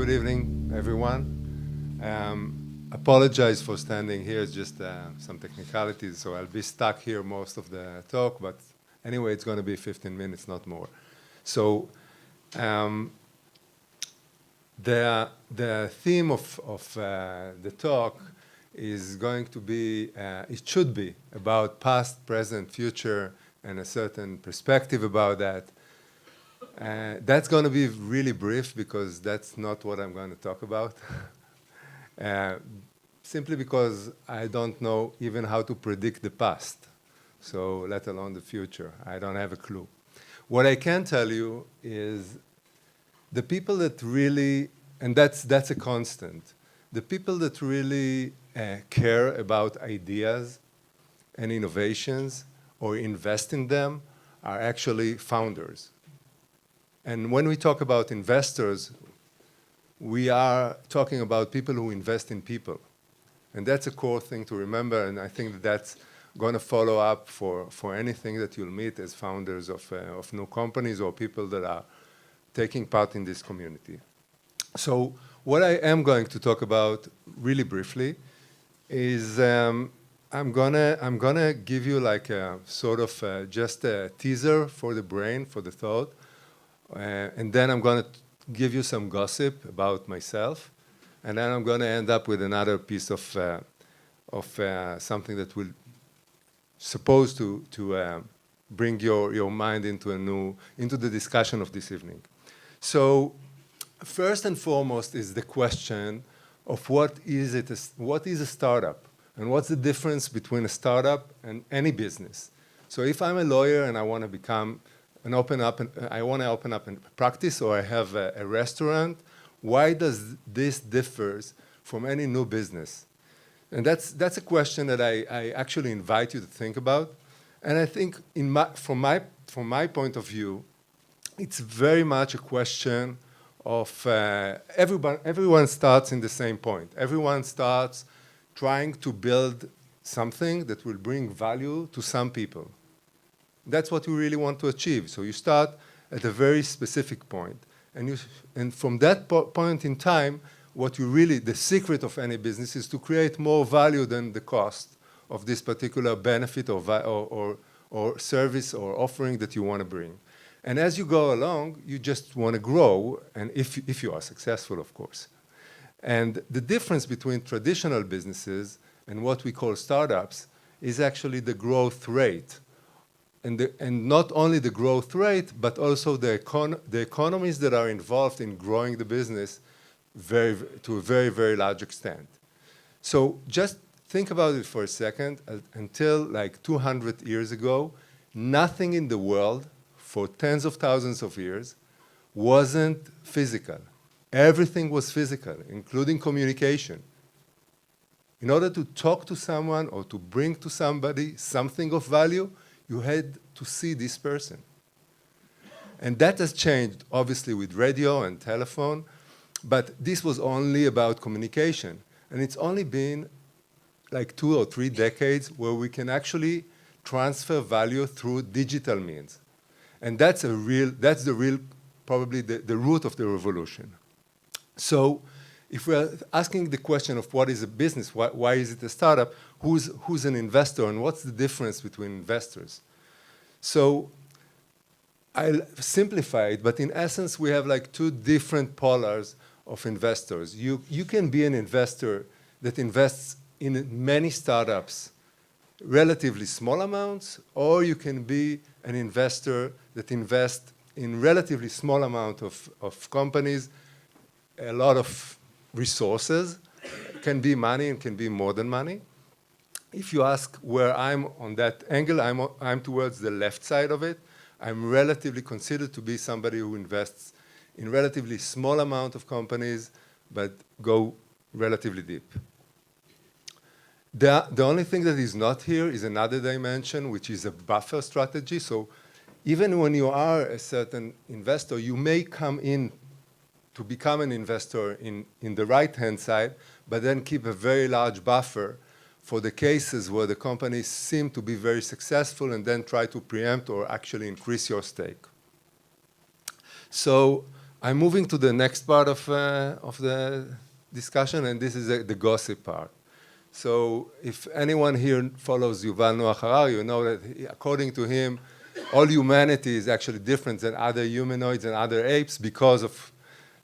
Good evening, everyone. Apologize for standing here, it's just some technicalities, so I'll be stuck here most of the talk, but anyway, it's going to be 15 minutes, not more. So the theme of the talk is going to be, it should be about past, present, future, and a certain perspective about that. That's going to be really brief because that's not what I'm going to talk about. Simply because I don't know even how to predict the past, so let alone the future. I don't have a clue. What I can tell you is the people that really, and that's a constant, the people that really care about ideas and innovations or invest in them are actually founders. And when we talk about investors, we are talking about people who invest in people. And that's a core thing to remember, and I think that that's going to follow up for anything that you'll meet as founders of new companies or people that are taking part in this community. So what I am going to talk about really briefly is I'm gonna give you like a sort of just a teaser for the brain, for the thought, and then I'm going to give you some gossip about myself, and then I'm going to end up with another piece of something that will supposed to bring your mind into the discussion of this evening. So first and foremost is the question of what is a startup, and what's the difference between a startup and any business. So if I'm a lawyer and I want to become I want to open up a practice, or I have a restaurant, why does this differs from any new business? And that's a question that I actually invite you to think about. And I think from my point of view, it's very much a question of everyone starts in the same point. Everyone starts trying to build something that will bring value to some people. That's what you really want to achieve. So you start at a very specific point. And from that point in time, the secret of any business is to create more value than the cost of this particular benefit or service or offering that you want to bring. And as you go along, you just want to grow, and if you are successful, of course. And the difference between traditional businesses and what we call startups is actually the growth rate. And not only the growth rate, but also the economies that are involved in growing the business to a very, very large extent. So just think about it for a second. Until like 200 years ago, nothing in the world for tens of thousands of years wasn't physical. Everything was physical, including communication. In order to talk to someone or to bring to somebody something of value, you had to see this person. And that has changed, obviously, with radio and telephone, but this was only about communication. And it's only been like 2 or 3 decades where we can actually transfer value through digital means. And that's probably the root of the revolution. So if we're asking the question of what is a business, why is it a startup, who's an investor, and what's the difference between investors? So I'll simplify it, but in essence, we have like 2 different polars of investors. You can be an investor that invests in many startups, relatively small amounts, or you can be an investor that invests in relatively small amount of companies, a lot of resources. It can be money and can be more than money. If you ask where I'm on that angle, I'm towards the left side of it. I'm relatively considered to be somebody who invests in relatively small amount of companies, but go relatively deep. The only thing that is not here is another dimension, which is a buffer strategy. So even when you are a certain investor, you may come in to become an investor in the right-hand side, but then keep a very large buffer for the cases where the companies seem to be very successful and then try to preempt or actually increase your stake. So I'm moving to the next part of the discussion, and this is the gossip part. So if anyone here follows Yuval Noah Harari, you know that according to him, all humanity is actually different than other humanoids and other apes because of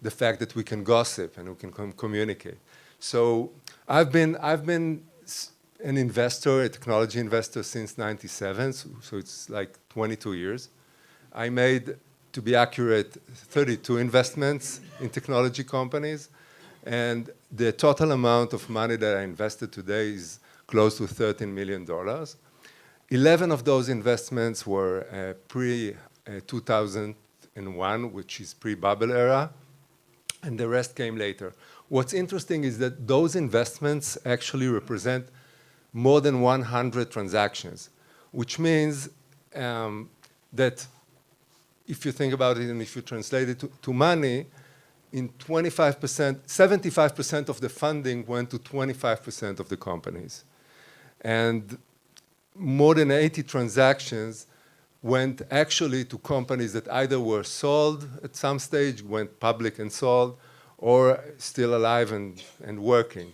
the fact that we can gossip and we can communicate. So I've been an investor, a technology investor since '97, so it's like 22 years. I made, to be accurate, 32 investments in technology companies, and the total amount of money that I invested today is close to $13 million. 11 of those investments were pre-2001, which is pre-bubble era, and the rest came later. What's interesting is that those investments actually represent more than 100 transactions, which means that if you think about it and if you translate it to money, in 25%, 75% of the funding went to 25% of the companies. And more than 80 transactions went actually to companies that either were sold at some stage, went public and sold, or still alive and working.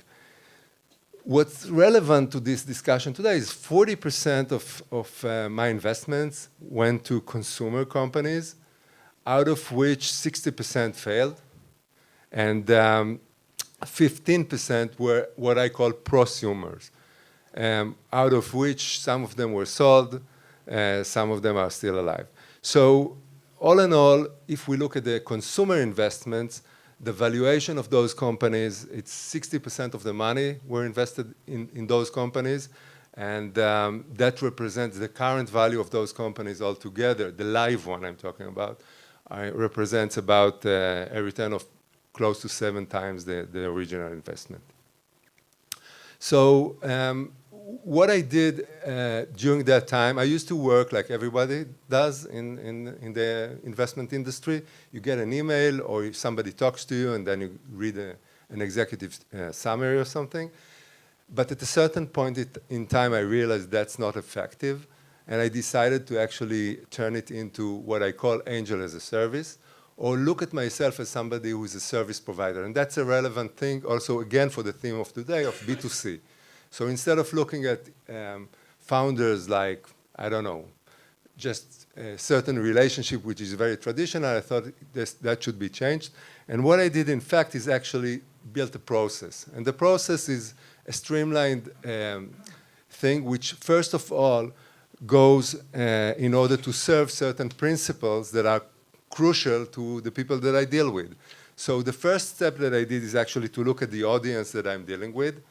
What's relevant to this discussion today is 40% of my investments went to consumer companies, out of which 60% failed, and 15% were what I call prosumers, out of which some of them were sold, some of them are still alive. So all in all, if we look at the consumer investments, the valuation of those companies, it's 60% of the money were invested in those companies, and that represents the current value of those companies altogether. The live one I'm talking about represents about a return of close to 7 times the original investment. So what I did during that time, I used to work like everybody does in the investment industry. You get an email or if somebody talks to you and then you read an executive summary or something. But at a certain point in time, I realized that's not effective. And I decided to actually turn it into what I call angel as a service, or look at myself as somebody who is a service provider. And that's a relevant thing also, again, for the theme of today of B2C. So instead of looking at founders like, I don't know, just a certain relationship which is very traditional, I thought that should be changed. And what I did, in fact, is actually built a process. And the process is a streamlined thing which, first of all, goes in order to serve certain principles that are crucial to the people that I deal with. So the first step that I did is actually to look at the audience that I'm dealing with.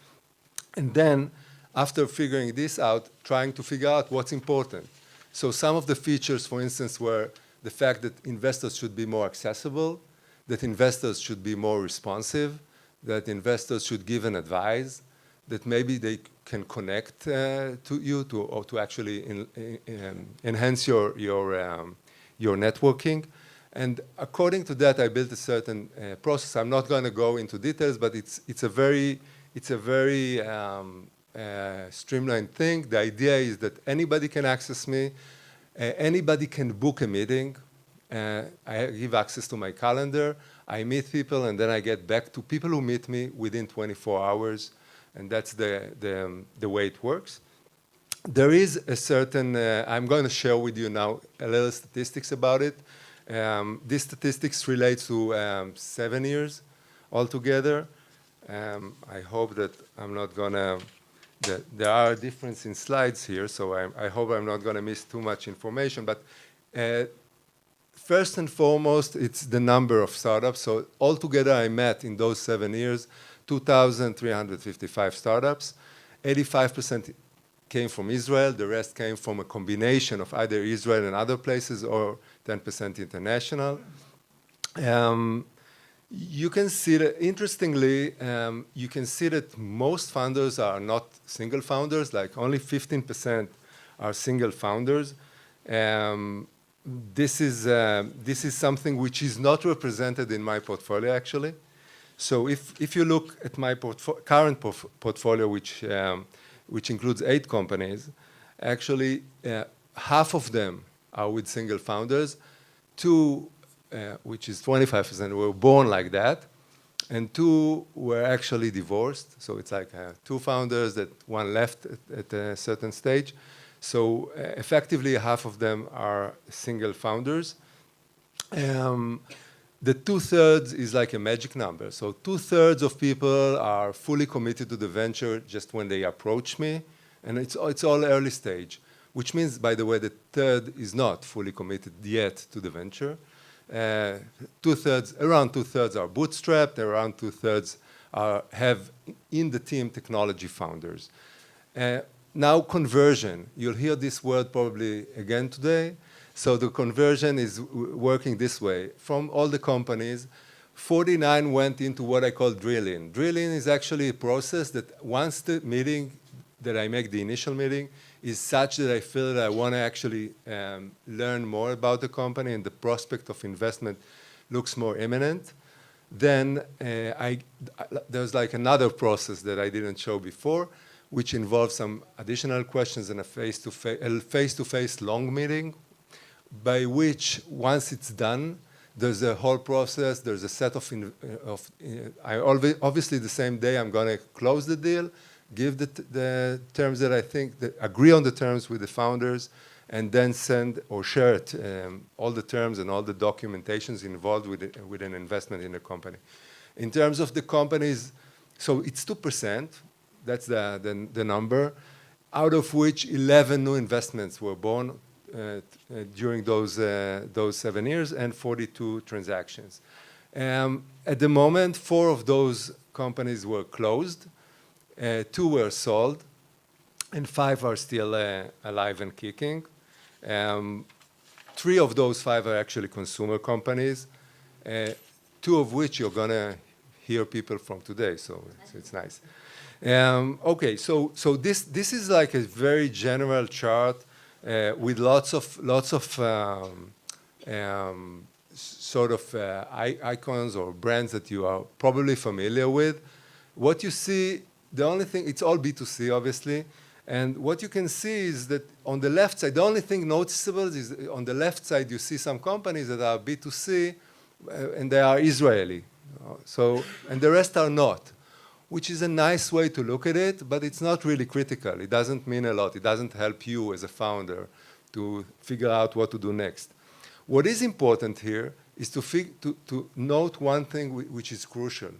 And then, after figuring this out, trying to figure out what's important. So some of the features, for instance, were the fact that investors should be more accessible, that investors should be more responsive, that investors should give an advice, that maybe they can connect to you or to actually enhance your networking. And according to that, I built a certain process. I'm not going to go into details, but it's a very streamlined thing. The idea is that anybody can access me, anybody can book a meeting. I give access to my calendar. I meet people, and then I get back to people who meet me within 24 hours, and that's the way it works. There is a certain, I'm going to share with you now a little statistics about it. These statistics relate to 7 years altogether. I hope that I'm not gonna, there are differences in slides here, so I hope I'm not gonna miss too much information, but first and foremost, it's the number of startups. So altogether, I met in those 7 years, 2,355 startups. 85% came from Israel. The rest came from a combination of either Israel and other places or 10% international. You can see that, interestingly, you can see that most founders are not single founders, like only 15% are single founders. This is something which is not represented in my portfolio, actually. So if you look at my current portfolio, which includes 8 companies, actually half of them are with single founders. 2 which is 25%, were born like that, and 2 were actually divorced. So it's like 2 founders that one left at a certain stage. So effectively, half of them are single founders. The 2/3 is like a magic number. So 2/3 of people are fully committed to the venture just when they approach me, and it's all early stage, which means, by the way, the third is not fully committed yet to the venture. Around 2/3 are bootstrapped, around 2/3 have in the team technology founders. Now conversion, you'll hear this word probably again today. So the conversion is working this way. From all the companies, 49 went into what I call drill-in. Drill-in is actually a process that once the meeting that I make, the initial meeting, is such that I feel that I want to actually learn more about the company and the prospect of investment looks more imminent, then there's like another process that I didn't show before, which involves some additional questions and a face-to-face long meeting, by which, once it's done, there's a whole process, there's a set of obviously the same day I'm going to close the deal, give the terms that I think, agree on the terms with the founders, and then send or share it, all the terms and all the documentations involved with an investment in the company. In terms of the companies, so it's 2%, that's the number, out of which 11 new investments were born during those 7 years, and 42 transactions. At the moment, 4 of those companies were closed, 2 were sold, and 5 are still alive and kicking. 3 of those 5 are actually consumer companies, 2 of which you're going to hear people from today, so it's nice. Okay, so this is like a very general chart with lots of sort of icons or brands that you are probably familiar with. What you see, the only thing, it's all B2C, obviously, and what you can see is that on the left side, the only thing noticeable is on the left side you see some companies that are B2C and they are Israeli. So, and the rest are not, which is a nice way to look at it, but it's not really critical. It doesn't mean a lot. It doesn't help you as a founder to figure out what to do next. What is important here is to note one thing which is crucial.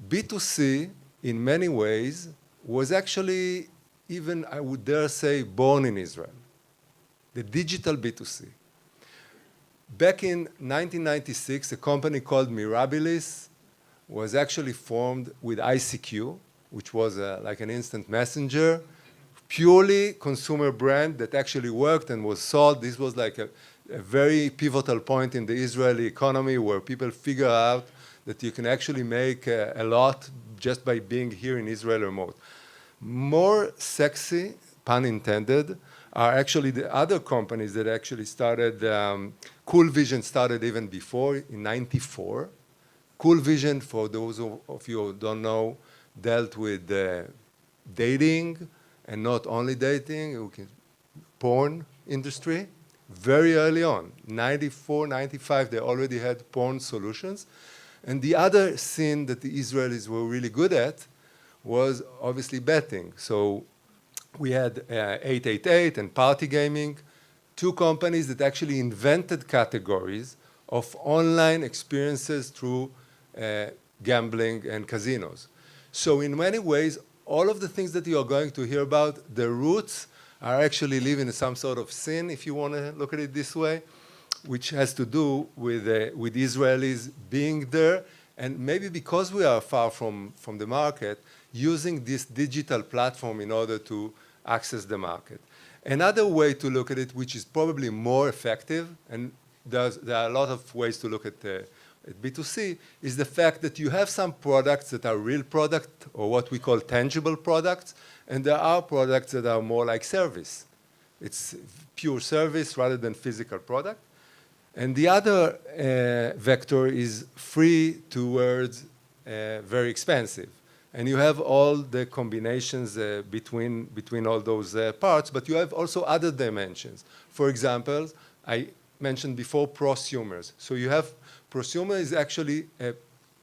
B2C, in many ways, was actually even, I would dare say, born in Israel. The digital B2C. Back in 1996, a company called Mirabilis was actually formed with ICQ, which was like an instant messenger, purely consumer brand that actually worked and was sold. This was like a very pivotal point in the Israeli economy where people figure out that you can actually make a lot just by being here in Israel remote. More sexy, pun intended, are actually the other companies that actually started. Cool Vision started even before, in '94. Cool Vision, for those of you who don't know, dealt with dating, and not only dating, porn industry. Very early on, 94, 95, they already had porn solutions. And the other scene that the Israelis were really good at was obviously betting. So we had 888 and Party Gaming, 2 companies that actually invented categories of online experiences through gambling and casinos. So in many ways, all of the things that you are going to hear about, the roots are actually live in some sort of sin, if you want to look at it this way, which has to do with Israelis being there, and maybe because we are far from the market, using this digital platform in order to access the market. Another way to look at it, which is probably more effective, and there are a lot of ways to look at B2C, is the fact that you have some products that are real product, or what we call tangible products, and there are products that are more like service. It's pure service rather than physical product. And the other vector is free towards very expensive. And you have all the combinations between all those parts, but you have also other dimensions. For example, I mentioned before prosumers. So you have prosumer is actually a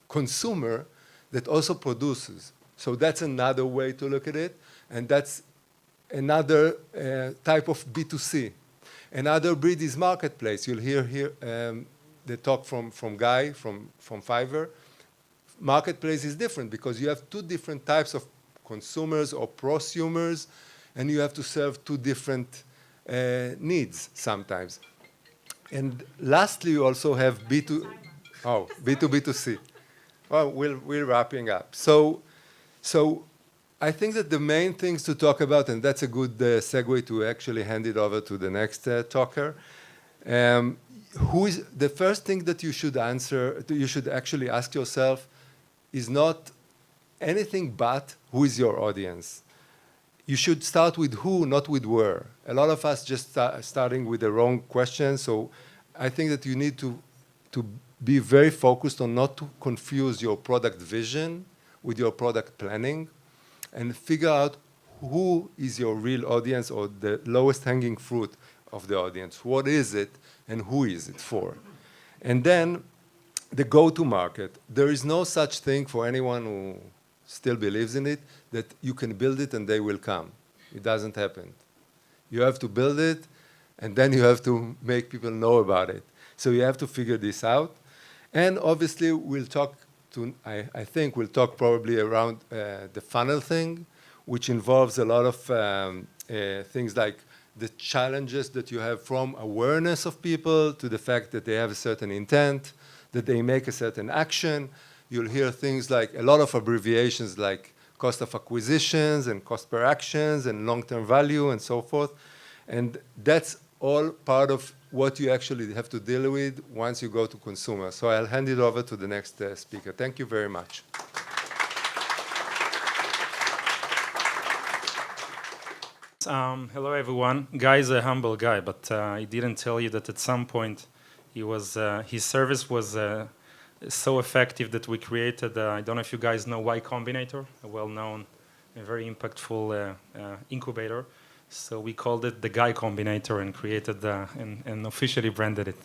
consumer that also produces. So that's another way to look at it, and that's another type of B2C. Another breed is marketplace. You'll hear here the talk from Guy from Fiverr. Marketplace is different because you have two different types of consumers or prosumers, and you have to serve two different needs sometimes. And lastly, you also have B2B2C. Well, we're wrapping up. So I think that the main things to talk about, and that's a good segue to actually hand it over to the next talker. Who is the first thing that you should answer? You should actually ask yourself is not anything but who is your audience. You should start with who, not with where. A lot of us just starting with the wrong question. So I think that you need to be very focused on not to confuse your product vision with your product planning, and figure out who is your real audience or the lowest hanging fruit of the audience. What is it and who is it for? And then the go-to market. There is no such thing for anyone who still believes in it that you can build it and they will come. It doesn't happen. You have to build it, and then you have to make people know about it. So you have to figure this out. And obviously, we'll talk I think we'll talk probably around the funnel thing, which involves a lot of things like the challenges that you have from awareness of people to the fact that they have a certain intent, that they make a certain action. You'll hear things like a lot of abbreviations like cost of acquisitions and cost per actions and long-term value and so forth. And that's all part of what you actually have to deal with once you go to consumer. So I'll hand it over to the next speaker. Thank you very much. Hello, everyone. Guy is a humble guy, but he didn't tell you that at some point his service was so effective that we created, I don't know if you guys know Y Combinator, a well-known, a very impactful incubator. So we called it the Guy Combinator and created and officially branded it.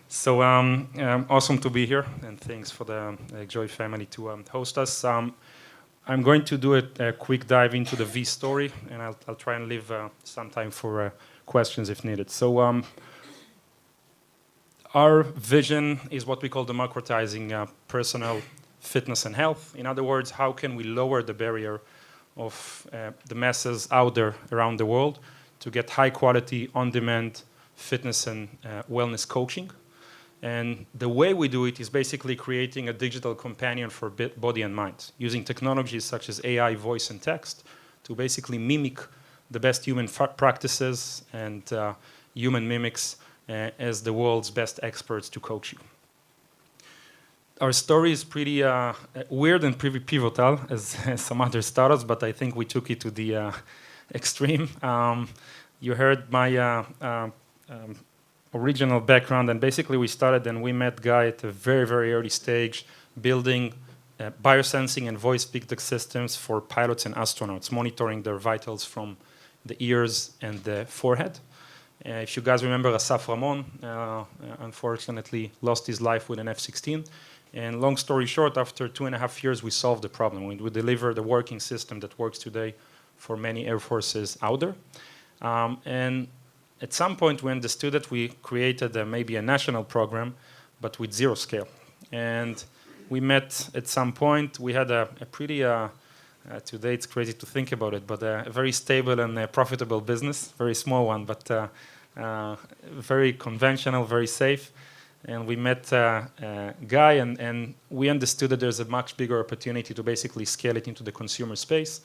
So awesome to be here, and thanks for the Joy family to host us. I'm going to do a quick dive into the V story, and I'll try and leave some time for questions if needed. So our vision is what we call democratizing personal fitness and health. In other words, how can we lower the barrier of the masses out there around the world to get high quality, on-demand fitness and wellness coaching. And the way we do it is basically creating a digital companion for body and mind, using technologies such as AI, voice, and text to basically mimic the best human practices and human mimics as the world's best experts to coach you. Our story is pretty weird and pretty pivotal, as some other startups, but I think we took it to the extreme. You heard my original background, and basically we started and we met Guy at a very, very early stage, building biosensing and voice feedback systems for pilots and astronauts, monitoring their vitals from the ears and the forehead. If you guys remember, Asaf Ramon unfortunately lost his life with an F-16. And long story short, after 2.5 years, we solved the problem. We delivered a working system that works today for many air forces out there. And at some point, we understood that we created maybe a national program, but with zero scale. And we met at some point. We had a pretty, today it's crazy to think about it, but a very stable and profitable business, very small one, but very conventional, very safe. And we met Guy, and we understood that there's a much bigger opportunity to basically scale it into the consumer space.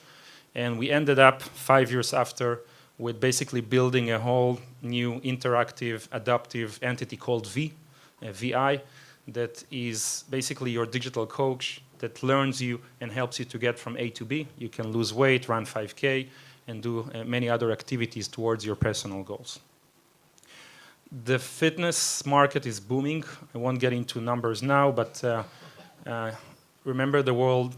And we ended up 5 years after with basically building a whole new interactive, adaptive entity called VI, that is basically your digital coach that learns you and helps you to get from A to B. You can lose weight, run 5K, and do many other activities towards your personal goals. The fitness market is booming. I won't get into numbers now, but remember the world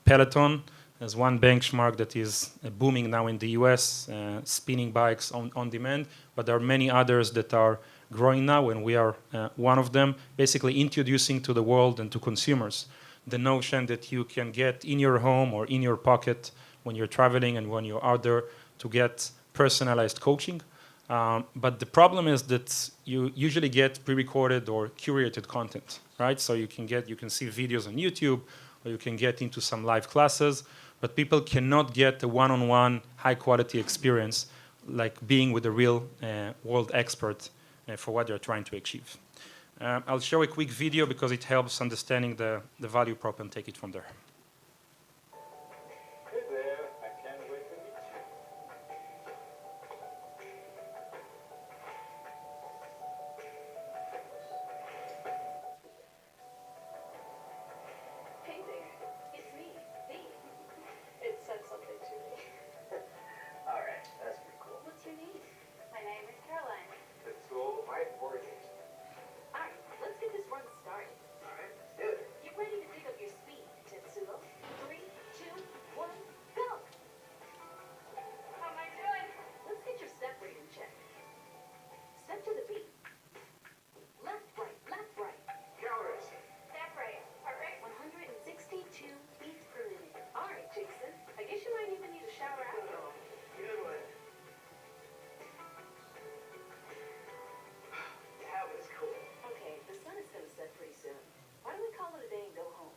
Peloton as one benchmark that is booming now in the US, spinning bikes on demand, but there are many others that are growing now, and we are one of them, basically introducing to the world and to consumers the notion that you can get in your home or in your pocket when you're traveling and when you're out there to get personalized coaching. But the problem is that you usually get pre-recorded or curated content, right? So you can see videos on YouTube, or you can get into some live classes, but people cannot get a one-on-one high-quality experience like being with a real world expert for what they're trying to achieve. I'll show a quick video because it helps understanding the value prop and take it from there. Hey there, I can't wait to meet you. Hey there, it's me, B. It said something to me. All right, that's pretty cool. What's your name? My name is Caroline. It's all my origins. Alright, let's get this run started. All right, let's do it. Get ready to pick up your speed, Tetsuo. 3, 2, 1, go! How am I doing? Let's get your step rate in check. Step to the beat. Left, right, left, right. Calories. Step right. Alright. 162 beats per minute. Alright, Jason. I guess you might even need a shower after all. Good one. That was cool. Okay, the sun is gonna set pretty soon. Why don't we call it a day and go home?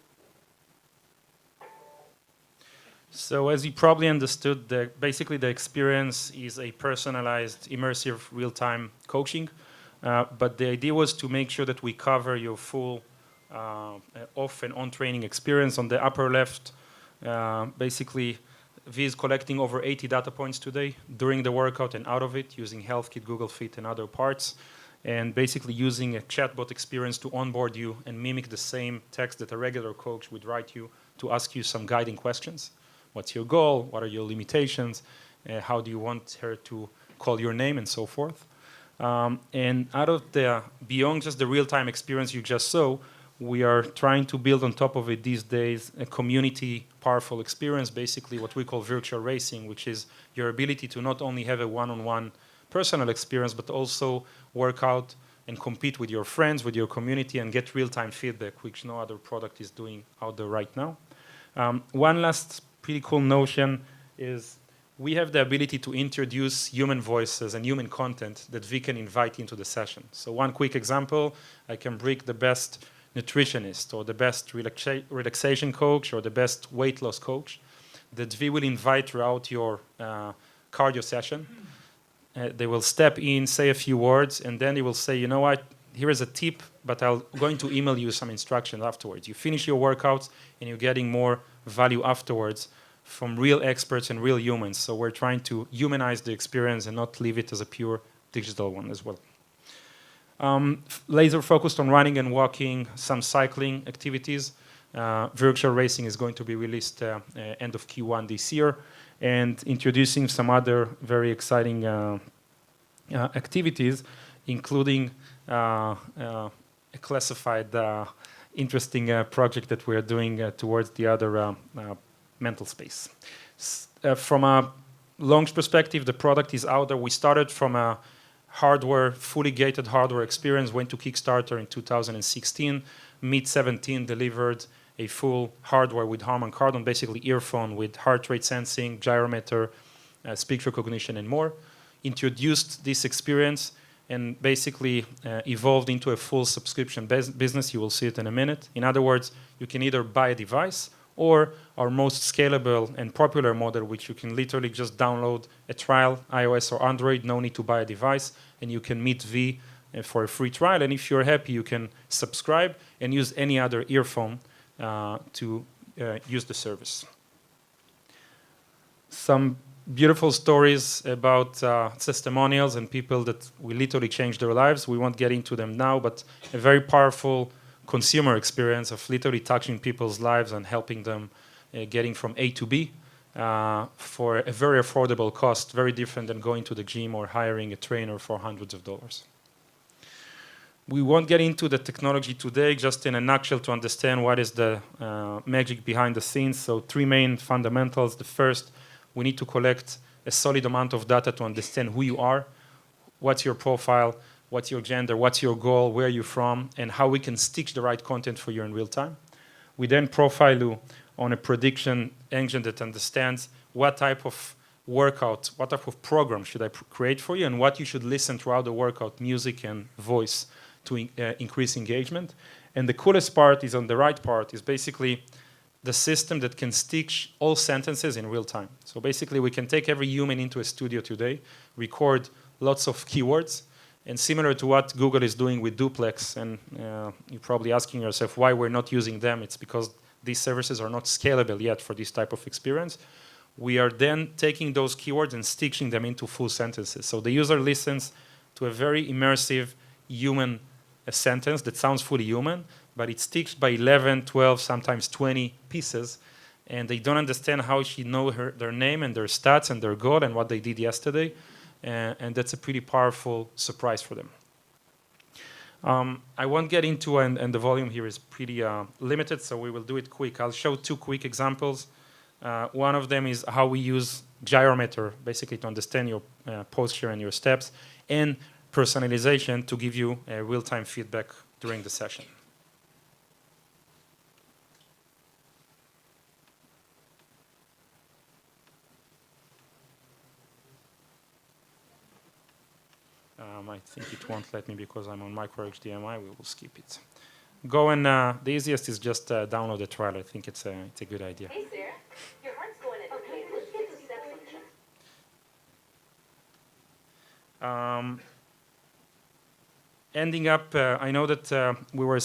So as you probably understood, basically the experience is a personalized, immersive, real-time coaching. But the idea was to make sure that we cover your full off and on training experience. On the upper left, basically, V is collecting over 80 data points today during the workout and out of it using HealthKit, Google Fit, and other parts. And basically using a chatbot experience to onboard you and mimic the same text that a regular coach would write you to ask you some guiding questions. What's your goal? What are your limitations? How do you want her to call your name, and so forth. And out of the, beyond just the real-time experience you just saw, we are trying to build on top of it these days a community powerful experience, basically what we call virtual racing, which is your ability to not only have a one-on-one personal experience, but also work out and compete with your friends, with your community, and get real-time feedback, which no other product is doing out there right now. One last pretty cool notion is we have the ability to introduce human voices and human content that we can invite into the session. So one quick example, I can bring the best nutritionist or the best relaxation coach or the best weight loss coach that we will invite throughout your cardio session. They will step in, say a few words, and then they will say, you know what, here is a tip, but I'm going to email you some instructions afterwards. You finish your workouts and you're getting more value afterwards from real experts and real humans. So we're trying to humanize the experience and not leave it as a pure digital one as well. Laser focused on running and walking, some cycling activities. Virtual racing is going to be released end of Q1 this year, and introducing some other very exciting activities, including a classified interesting project that we're doing towards the other mental space. From a launch perspective, the product is out there. We started from a hardware, fully gated hardware experience, went to Kickstarter in 2016. Mid-17 delivered a full hardware with Harman Kardon, basically earphone with heart rate sensing, gyrometer, speech recognition, and more. Introduced this experience and basically evolved into a full subscription business. You will see it in a minute. In other words, you can either buy a device or our most scalable and popular model, which you can literally just download a trial, iOS or Android, no need to buy a device, and you can meet V for a free trial. And if you're happy, you can subscribe and use any other earphone to use the service. Some beautiful stories about testimonials and people that will literally change their lives. We won't get into them now, but a very powerful consumer experience of literally touching people's lives and helping them getting from A to B for a very affordable cost, very different than going to the gym or hiring a trainer for hundreds of dollars. We won't get into the technology today, just in a nutshell to understand what is the magic behind the scenes. So 3 main fundamentals. The first, we need to collect a solid amount of data to understand who you are, what's your profile, what's your gender, what's your goal, where are you from, and how we can stitch the right content for you in real time. We then profile you on a prediction engine that understands what type of workout, what type of program should I create for you, and what you should listen throughout the workout, music and voice, to increase engagement. And the coolest part is on the right part, is basically the system that can stitch all sentences in real time. So basically we can take every human into a studio today, record lots of keywords, and similar to what Google is doing with Duplex, and you're probably asking yourself why we're not using them. It's because these services are not scalable yet for this type of experience. We are then taking those keywords and stitching them into full sentences. So the user listens to a very immersive human sentence that sounds fully human, but it's stitched by 11, 12, sometimes 20 pieces, and they don't understand how she know their name and their stats and their goal and what they did yesterday, and that's a pretty powerful surprise for them. I won't get into, and the volume here is pretty limited, so we will do it quick. I'll show two quick examples. One of them is how we use gyrometer, basically to understand your posture and your steps, and personalization to give you real-time feedback during the session. I think it won't let me because I'm on micro HDMI. We will skip it. Go and the easiest is just download the trial. I think it's a good idea. Hey, Sarah. Your heart's going at okay, let's get the steps on check. Ending up, I know that we were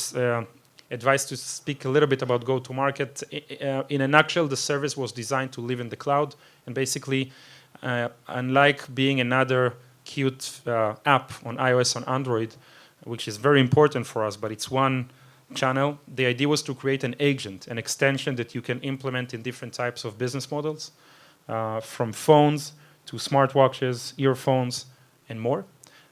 advised to speak a little bit about go-to-market. In a nutshell, the service was designed to live in the cloud, and basically, unlike being another cute app on iOS and Android, which is very important for us, but it's one channel, the idea was to create an agent, an extension that you can implement in different types of business models, from phones to smartwatches, earphones, and more.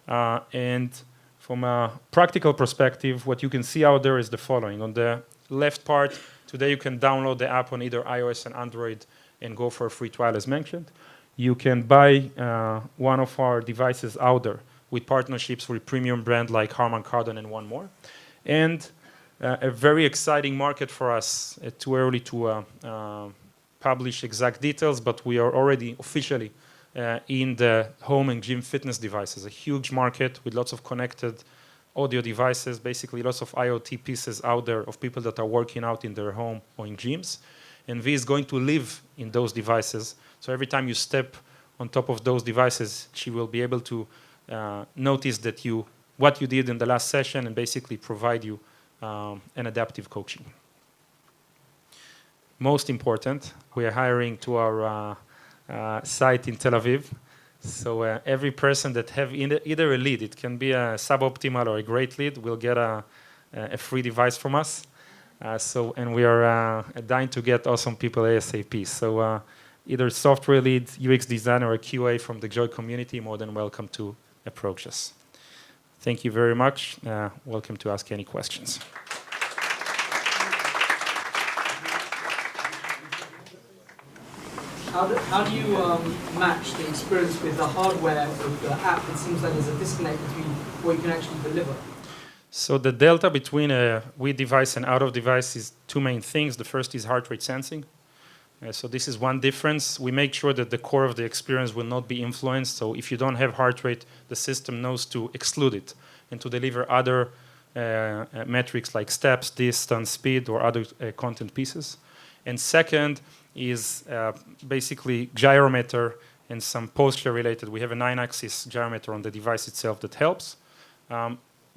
And from a practical perspective, what you can see out there is the following. On the left part, today you can download the app on either iOS and Android and go for a free trial as mentioned. You can buy one of our devices out there with partnerships with premium brand like Harman Kardon and one more. And a very exciting market for us. Too early to publish exact details, but we are already officially in the home and gym fitness devices, a huge market with lots of connected audio devices, basically lots of IoT pieces out there of people that are working out in their home or in gyms. And V is going to live in those devices. So every time you step on top of those devices, she will be able to notice that what you did in the last session and basically provide you an adaptive coaching. Most important, we are hiring to our site in Tel Aviv. So every person that have either a lead, it can be a suboptimal or a great lead, will get a free device from us. And we are dying to get awesome people ASAP. So either software lead, UX designer, or QA from the Joy community, more than welcome to approach us. Thank you very much. Welcome to ask any questions. How do you match the experience with the hardware of the app? It seems like there's a disconnect between what you can actually deliver. So the delta between a with device and out of device is two main things. The first is heart rate sensing. So this is one difference. We make sure that the core of the experience will not be influenced. So if you don't have heart rate, the system knows to exclude it and to deliver other metrics like steps, distance, speed, or other content pieces. And second is basically gyrometer and some posture related. We have a 9-axis gyrometer on the device itself that helps.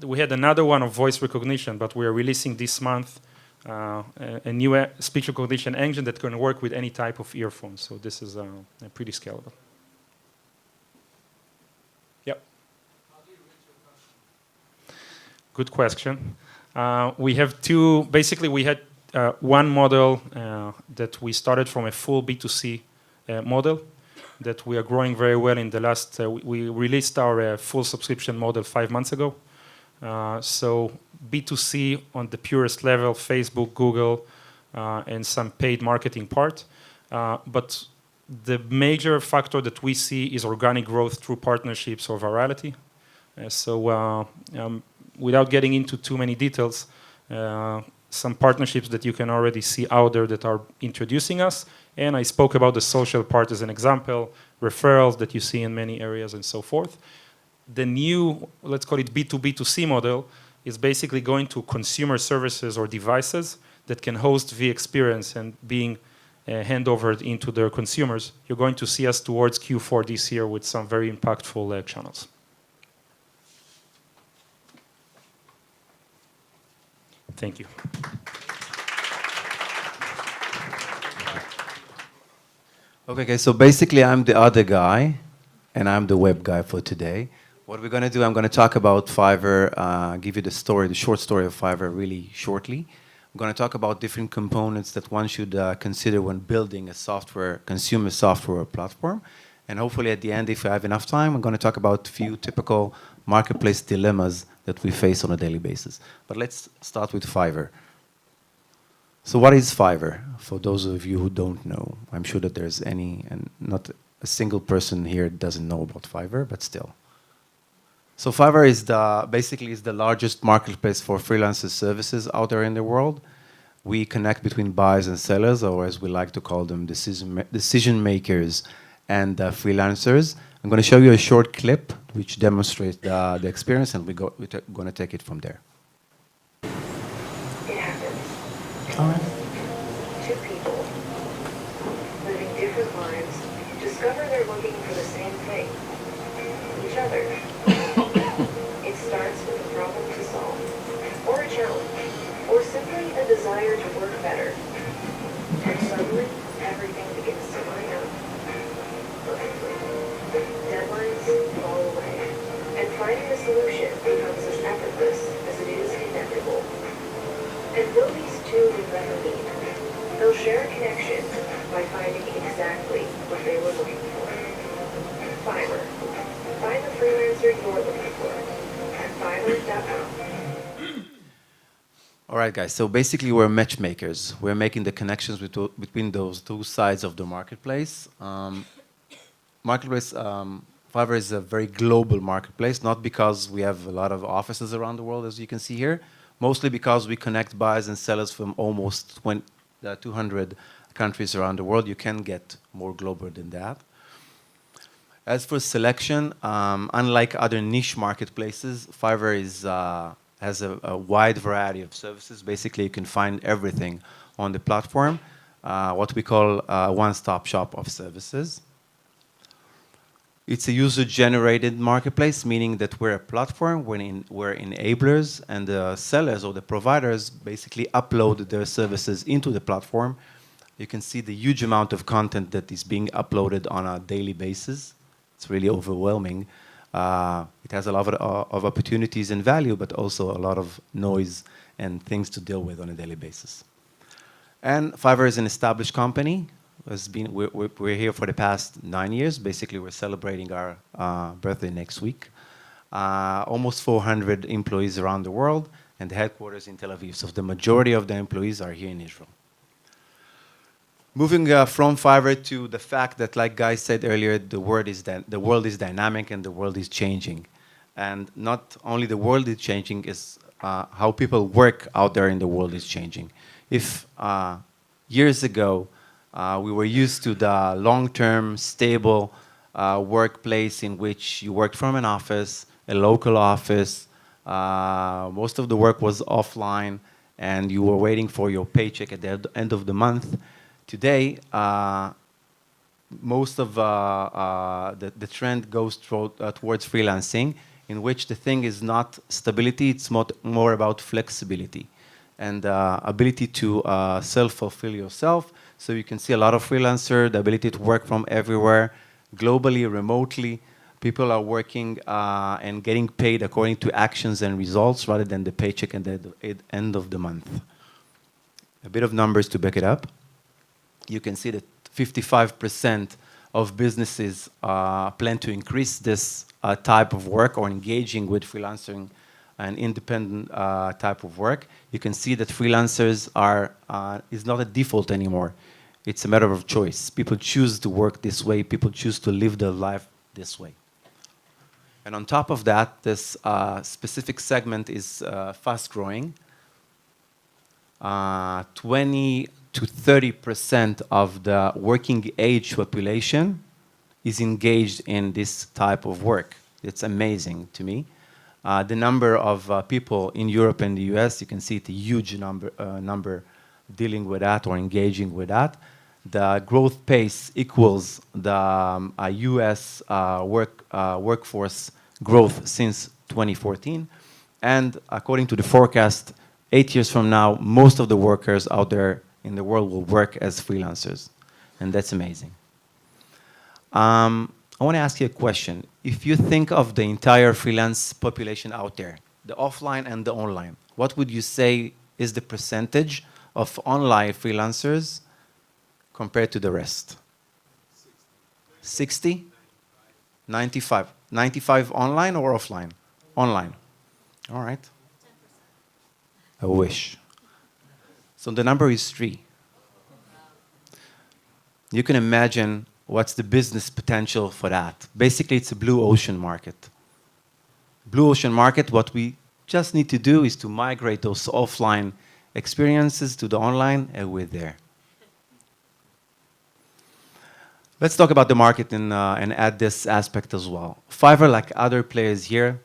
We had another one of voice recognition, but we are releasing this month a new speech recognition engine that can work with any type of earphone. So this is pretty scalable. Yep. Good question. We have two. Basically, we had one model that we started from a full B2C model that we are growing very well in the last. We released our full subscription model 5 months ago. So B2C on the purest level, Facebook, Google, and some paid marketing part. But the major factor that we see is organic growth through partnerships or virality. Without getting into too many details, some partnerships that you can already see out there that are introducing us. And I spoke about the social part as an example, referrals that you see in many areas and so forth. The new, let's call it B2B2C model, is basically going to consumer services or devices that can host V-Experience and being handovered into their consumers. You're going to see us towards Q4 this year with some very impactful channels. Thank you. Okay, so basically I'm the other guy, and I'm the web guy for today. What we're going to do, I'm going to talk about Fiverr, give you the story, the short story of Fiverr really shortly. I'm going to talk about different components that one should consider when building a software, consumer software platform. And hopefully at the end, if I have enough time, I'm going to talk about a few typical marketplace dilemmas that we face on a daily basis. But let's start with Fiverr. So what is Fiverr? For those of you who don't know, I'm sure that there's and not a single person here doesn't know about Fiverr, but still. So Fiverr is basically the largest marketplace for freelancer services out there in the world. We connect between buyers and sellers, or as we like to call them, decision makers and freelancers. I'm going to show you a short clip which demonstrates the experience, and we're going to take it from there. It happens. All right. Two people living different lives discover they're looking for the same thing, each other. It starts with a problem to solve, or a challenge, or simply a desire to work better. And suddenly, everything begins to line up perfectly. Deadlines fall away, and finding a solution becomes as effortless as it is inevitable. And though these two will never meet, they'll share a connection by finding exactly what they were looking for. Fiverr. Find the freelancer you're looking for at Fiverr.com. All right, guys. So basically, we're matchmakers. We're making the connections between those two sides of the marketplace. Fiverr is a very global marketplace, not because we have a lot of offices around the world, as you can see here, mostly because we connect buyers and sellers from almost 200 countries around the world. You can get more global than that. As for selection, unlike other niche marketplaces, Fiverr has a wide variety of services. Basically, you can find everything on the platform, what we call a one-stop shop of services. It's a user-generated marketplace, meaning that we're a platform, we're enablers, and the sellers or the providers basically upload their services into the platform. You can see the huge amount of content that is being uploaded on a daily basis. It's really overwhelming. It has a lot of opportunities and value, but also a lot of noise and things to deal with on a daily basis. And Fiverr is an established company. We're here for the past 9 years. Basically, we're celebrating our birthday next week. Almost 400 employees around the world, and the headquarters in Tel Aviv. So the majority of the employees are here in Israel. Moving from Fiverr to the fact that, like Guy said earlier, the world is dynamic and the world is changing. And not only the world is changing, is how people work out there in the world is changing. If years ago, we were used to the long-term, stable workplace in which you worked from an office, a local office. Most of the work was offline, and you were waiting for your paycheck at the end of the month. Today, most of the trend goes towards freelancing, in which the thing is not stability, it's more about flexibility and ability to self-fulfill yourself. So you can see a lot of freelancers, the ability to work from everywhere, globally, remotely. People are working and getting paid according to actions and results rather than the paycheck at the end of the month. A bit of numbers to back it up. You can see that 55% of businesses plan to increase this type of work or engaging with freelancing and independent type of work. You can see that freelancers is not a default anymore. It's a matter of choice. People choose to work this way. People choose to live their life this way. And on top of that, this specific segment is fast growing. 20 to 30% of the working age population is engaged in this type of work. It's amazing to me. The number of people in Europe and the US, you can see it's a huge number dealing with that or engaging with that. The growth pace equals the US workforce growth since 2014. And according to the forecast, 8 years from now, most of the workers out there in the world will work as freelancers. And that's amazing. I want to ask you a question. If you think of the entire freelance population out there, the offline and the online, what would you say is the percentage of online freelancers compared to the rest? 60? 95? 95 online or offline? Online. All right. I wish. So the number is 3. You can imagine what's the business potential for that. Basically, it's a blue ocean market. Blue ocean market, what we just need to do is to migrate those offline experiences to the online, and we're there. Let's talk about the market and add this aspect as well. Fiverr, like other players here,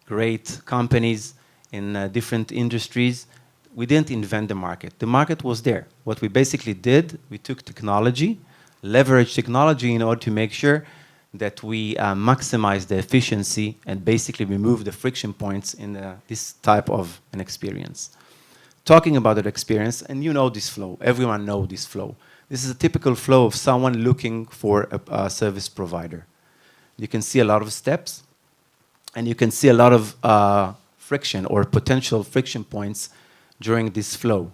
great companies in different industries, we didn't invent the market. The market was there. What we basically did, we took technology, leveraged technology in order to make sure that we maximize the efficiency and basically remove the friction points in this type of an experience. Talking about that experience, and you know this flow, everyone knows this flow. This is a typical flow of someone looking for a service provider. You can see a lot of steps, and you can see a lot of friction or potential friction points during this flow.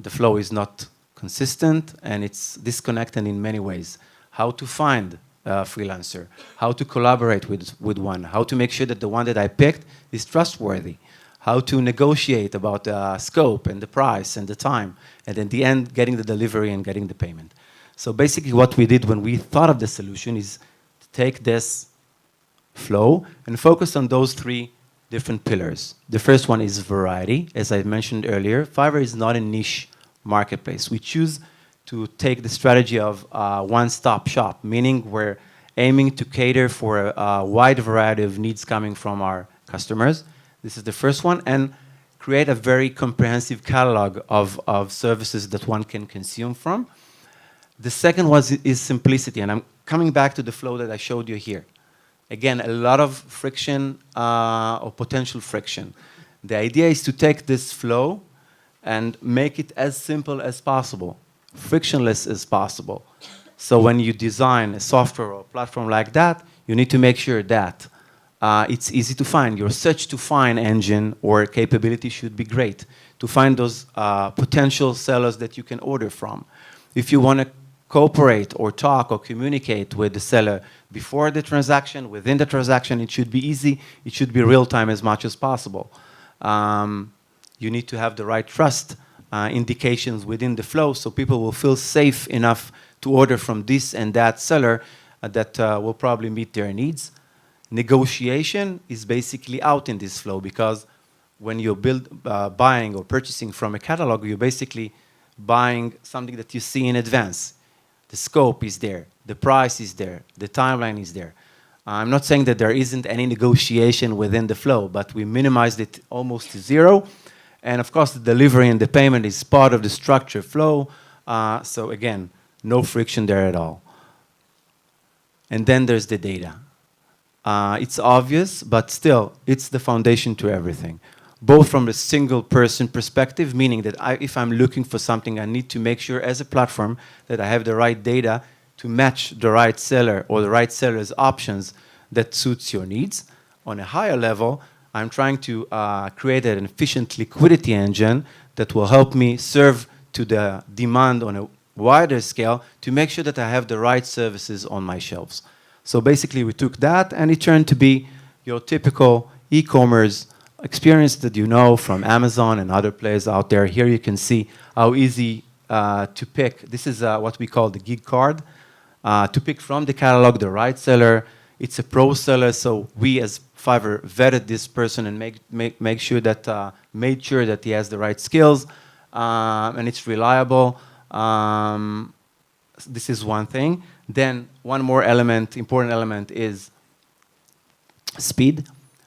The flow is not consistent, and it's disconnected in many ways. How to find a freelancer, how to collaborate with one, how to make sure that the one that I picked is trustworthy, how to negotiate about the scope and the price and the time, and in the end, getting the delivery and getting the payment. So basically what we did when we thought of the solution is to take this flow and focus on those 3 different pillars. The first one is variety. As I mentioned earlier, Fiverr is not a niche marketplace. We choose to take the strategy of one-stop shop, meaning we're aiming to cater for a wide variety of needs coming from our customers. This is the first one, and create a very comprehensive catalog of services that one can consume from. The second one is simplicity, and I'm coming back to the flow that I showed you here. Again, a lot of friction or potential friction. The idea is to take this flow and make it as simple as possible, frictionless as possible. So when you design a software or a platform like that, you need to make sure that it's easy to find. Your search to find engine or capability should be great to find those potential sellers that you can order from. If you want to cooperate or talk or communicate with the seller before the transaction, within the transaction, it should be easy. It should be real time as much as possible. You need to have the right trust indications within the flow so people will feel safe enough to order from this and that seller that will probably meet their needs. Negotiation is basically out in this flow because when you're buying or purchasing from a catalog, you're basically buying something that you see in advance. The scope is there, the price is there, the timeline is there. I'm not saying that there isn't any negotiation within the flow, but we minimized it almost to 0. And of course, the delivery and the payment is part of the structure flow. So again, no friction there at all. And then there's the data. It's obvious, but still, it's the foundation to everything. Both from the single person perspective, meaning that if I'm looking for something, I need to make sure as a platform that I have the right data to match the right seller or the right seller's options that suits your needs. On a higher level, I'm trying to create an efficient liquidity engine that will help me serve to the demand on a wider scale to make sure that I have the right services on my shelves. So basically, we took that, and it turned to be your typical e-commerce experience that you know from Amazon and other players out there. Here you can see how easy to pick. This is what we call the gig card. To pick from the catalog the right seller, It's a pro seller, so we as Fiverr vetted this person and make sure that made sure that he has the right skills, and it's reliable. This is one thing. Then one more element, important element, is speed.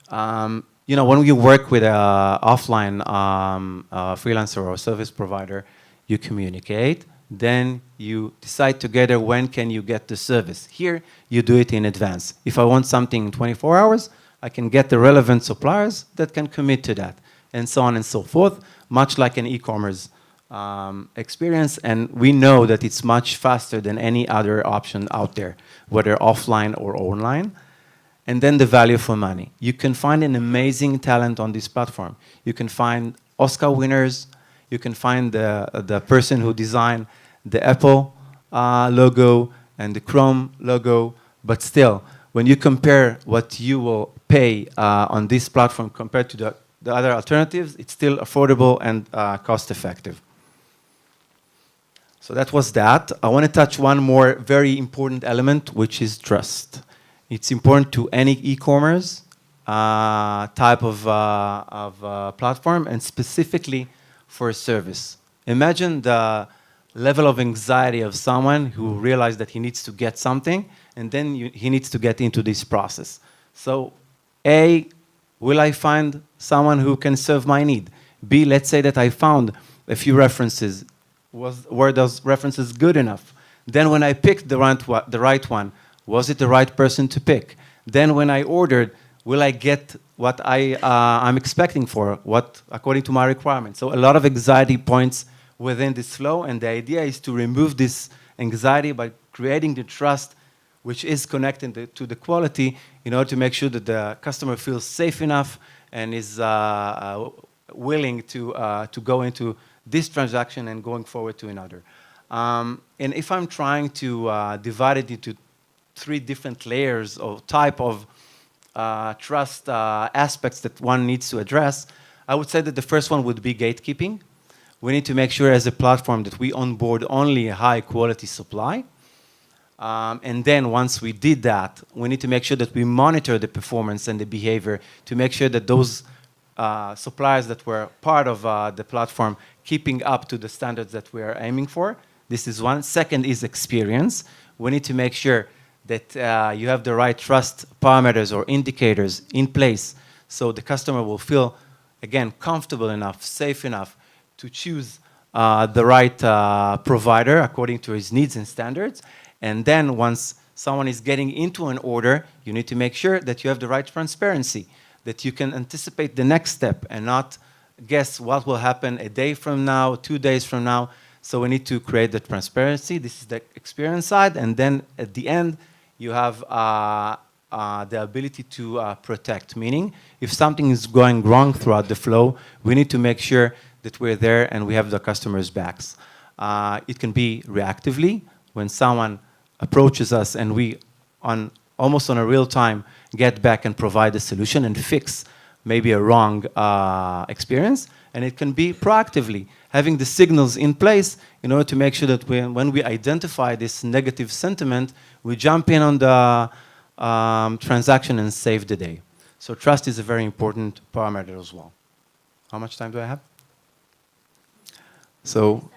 You know, when you work with a offline freelancer or service provider, you communicate, then you decide together when can you get the service. Here, you do it in advance. If I want something in 24 hours, I can get the relevant suppliers that can commit to that, and so on and so forth, much like an e-commerce experience. And we know that it's much faster than any other option out there, whether offline or online. And then the value for money. You can find an amazing talent on this platform. You can find Oscar winners. You can find the person who designed the Apple logo and the Chrome logo. But still, when you compare what you will pay on this platform compared to the other alternatives, it's still affordable and cost effective. So that was that. I want to touch one more very important element, which is trust. It's important to any e-commerce type of platform, and specifically for a service. Imagine the level of anxiety of someone who realized that he needs to get something, and then he needs to get into this process. So, A, will I find someone who can serve my need? B, let's say that I found a few references. Were those references good enough? Then when I picked the right one, was it the right person to pick? Then when I ordered, will I get what I'm expecting for, what according to my requirements? So a lot of anxiety points within this flow, and the idea is to remove this anxiety by creating the trust which is connected to the quality in order to make sure that the customer feels safe enough and is willing to go into this transaction and going forward to another. And if I'm trying to divide it into 3 different layers or type of trust aspects that one needs to address, I would say that the first one would be gatekeeping. We need to make sure as a platform that we onboard only a high quality supply. And then once we did that, we need to make sure that we monitor the performance and the behavior to make sure that those suppliers that were part of the platform keeping up to the standards that we are aiming for. This is one. Second is experience. We need to make sure that you have the right trust parameters or indicators in place so the customer will feel, again, comfortable enough, safe enough to choose the right provider according to his needs and standards. And then once someone is getting into an order, you need to make sure that you have the right transparency, that you can anticipate the next step and not guess what will happen a day from now, 2 days from now. So we need to create the transparency. This is the experience side. And then at the end, you have the ability to protect, meaning if something is going wrong throughout the flow, we need to make sure that we're there and we have the customer's backs. It can be reactively when someone approaches us and we, almost on a real time, get back and provide a solution and fix maybe a wrong experience. And it can be proactively, having the signals in place in order to make sure that when we identify this negative sentiment, we jump in on the transaction and save the day. So trust is a very important parameter as well. How much time do I have? So,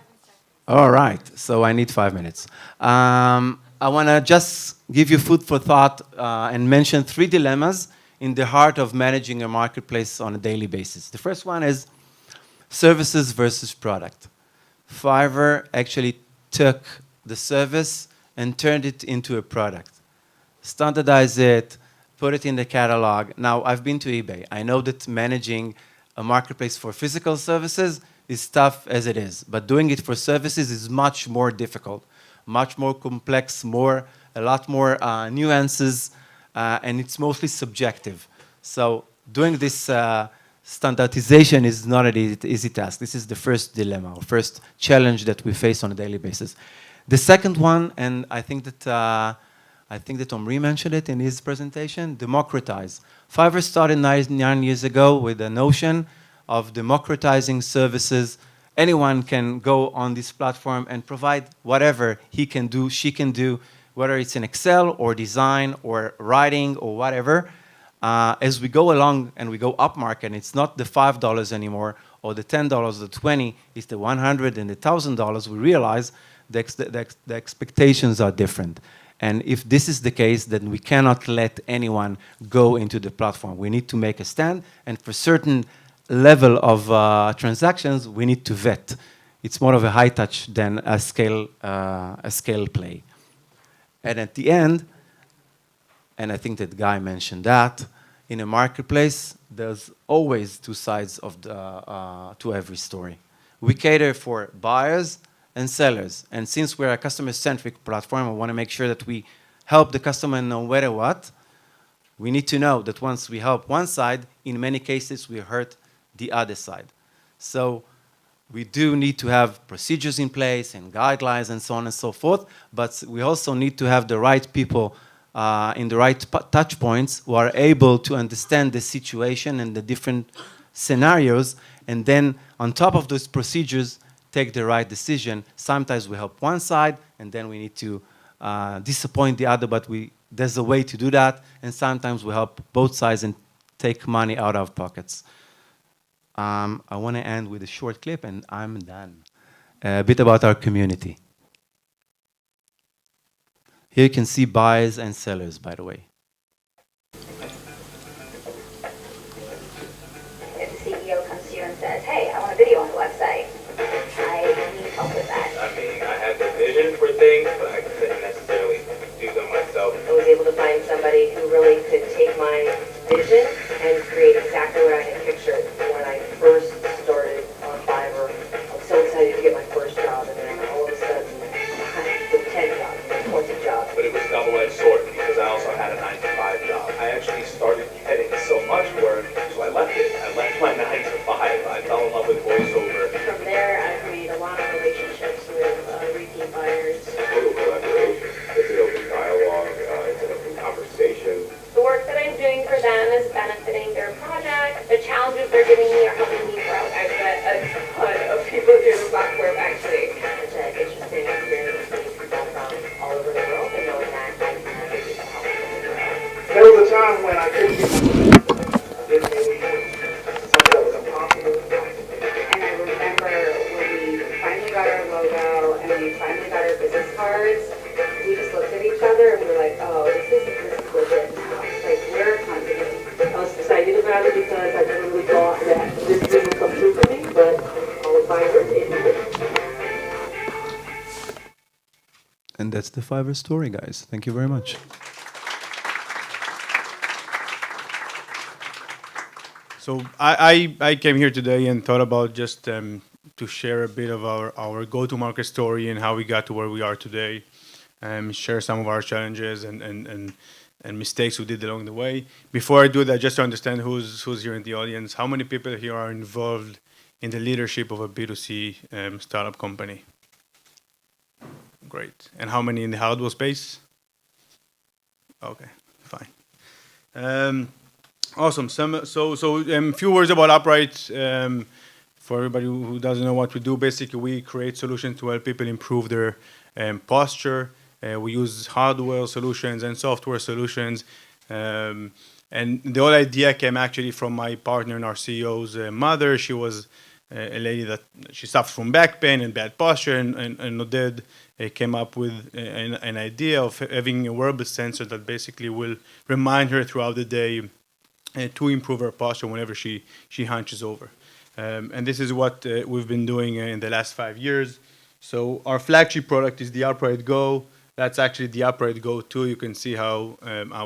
all right. So I need 5 minutes. I want to just give you food for thought and mention 3 dilemmas in the heart of managing a marketplace on a daily basis. The first one is services versus product. Fiverr actually took the service and turned it into a product. Standardize it, put it in the catalog. Now, I've been to eBay. I know that managing a marketplace for physical services is tough as it is, but doing it for services is much more difficult, much more complex, a lot more nuances, and it's mostly subjective. So doing this standardization is not an easy task. This is the first dilemma, or first challenge that we face on a daily basis. The second one, and I think that Omri mentioned it in his presentation, democratize. Fiverr started 9 years ago with the notion of democratizing services. Anyone can go on this platform and provide whatever he can do, she can do, whether it's in Excel or design or writing or whatever. As we go along and we go up market, it's not the $5 anymore or the $10 or the 20, it's the $100 and the $1,000. We realize the expectations are different. And if this is the case, then we cannot let anyone go into the platform. We need to make a stand, and for certain level of transactions, we need to vet. It's more of a high touch than a scale play. And at the end, and I think that Guy mentioned that, in a marketplace, there's always two sides of to every story. We cater for buyers and sellers. And since we're a customer-centric platform, I want to make sure that we help the customer no matter what. We need to know that once we help one side, in many cases, we hurt the other side. So we do need to have procedures in place and guidelines and so on and so forth, but we also need to have the right people in the right touch points who are able to understand the situation and the different scenarios, and then on top of those procedures, take the right decision. Sometimes we help one side, and then we need to disappoint the other, but there's a way to do that, and sometimes we help both sides and take money out of pockets. I want to end with a short clip, and I'm done. A bit about our community. Here you can see buyers and sellers, by the way. If the CEO comes to you and says, hey, I want a video on the website, I need help with that. I mean, I had the vision for things, but I couldn't necessarily do them myself. I was able to find somebody who really could take my vision and create exactly what I had pictured when I first started on Fiverr. I was so excited to get my first job, and then all of a sudden, I had 10 jobs, 20 jobs. But it was a double-edged sword because I also had a 9-to-5 job. I actually started getting so much work, so I left it. I left my 9-to-5. I fell in love with voiceover. From there, I've made a lot of relationships with repeat buyers. Total collaboration. It's an open dialogue. It's an open conversation. The work that I'm doing for them is benefiting their project. The challenges they're giving me are helping me grow. I've met a ton of people through the platform, actually. Such an interesting experience meeting people from all over the world and knowing that I can actually help them grow. There was a time when I couldn't get something that was impossible. And I remember when we finally got our logo and we finally got our business cards, we just looked at each other and we were like, oh, this is legit now. Like, we're confident. I was excited about it because I never really thought that this dream would come true for me, but all of Fiverr, it did. And that's the Fiverr story, guys. Thank you very much. So I came here today and thought about just to share a bit of our go-to-market story and how we got to where we are today, share some of our challenges and mistakes we did along the way. Before I do that, just to understand who's here in the audience, how many people here are involved in the leadership of a B2C startup company? Great. And how many in the hardware space? Okay, fine. Awesome. So few words about Upright. For everybody who doesn't know what we do, basically we create solutions to help people improve their posture. We use hardware solutions and software solutions. And the whole idea came actually from my partner and our CEO's mother. She was a lady that she suffered from back pain and bad posture, and Oded came up with an idea of having a wearable sensor that basically will remind her throughout the day to improve her posture whenever she hunches over. And this is what we've been doing in the last 5 years. So our flagship product is the Upright Go. That's actually the Upright Go 2. You can see how